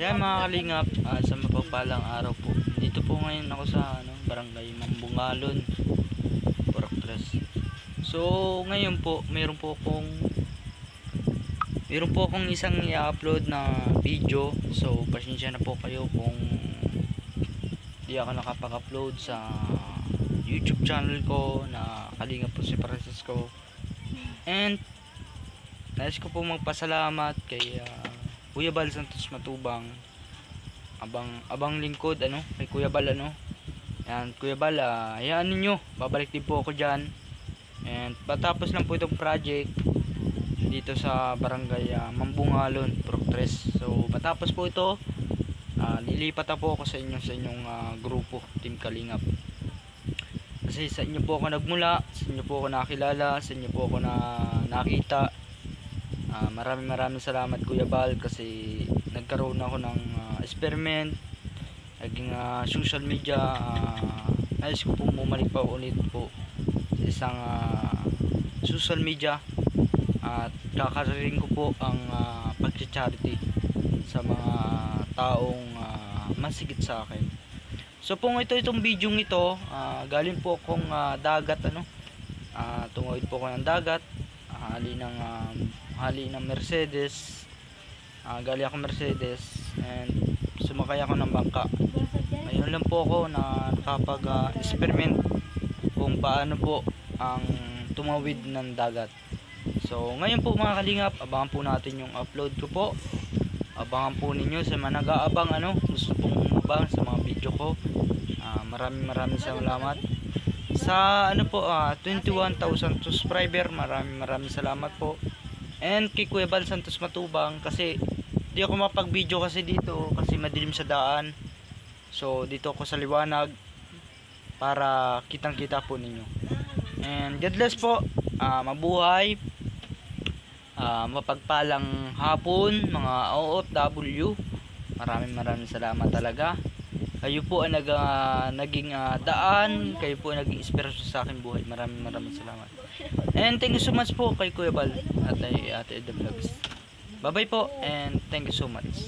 Yan mga kalingap, sa mapagpalang araw po. Dito po ngayon ako sa barangay Mambungalon, Poroktres. So ngayon po, meron po akong isang i-upload na video. So pasensya na po kayo kung di ako nakapag-upload sa YouTube channel ko na Kalingap po si Francisco. And nais ko po magpasalamat kay Kuya Bal Santos Matubang, abang lingkod kay Kuya Bal yan. Kuya Bal, hayaan ninyo, babalik din po ako dyan. And patapos lang po itong project dito sa barangay Mambungalon, Poroktres. So patapos po ito, lilipat na po ako sa inyong grupo, Team Kalingap. Kasi sa inyo po ako nagmula, sa inyo po ako nakilala, sa inyo po ako nakita. Maraming salamat Kuya Bal, kasi nagkaroon ako ng experiment, naging social media. Nais ko po bumalik pa ulit po sa isang social media, at kakarating ko po ang pag-charity sa mga taong masigit sa akin. So po itong video ito, galing po akong dagat, tungod po ako ng dagat, hali ng Mercedes. Gali ako Mercedes and sumakay ako ng bangka. Ngayon lang po ako na nakapag-experiment kung paano po ang tumawid ng dagat. So ngayon po mga kalingap, abangan po natin yung upload ko po. Abangan po ninyo sa mga nag-aabang, gusto pong umabang sa mga video ko. Maraming salamat sa 21,000 subscriber. Maraming salamat po. And kay Kuya Bal Santos Matubang, kasi di ako mapag-video kasi dito kasi madilim sa daan. So dito ako sa liwanag para kitang-kita po ninyo. And God bless po. Mabuhay. Mapagpalang hapon mga OFW. Maraming salamat talaga. Kayo po ang naging daan, kayo po ang naging inspirasyon sa akin buhay. Maraming salamat. And thank you so much po kay Kuya Bal at Ate Eda Vlogs. Bye bye po and thank you so much.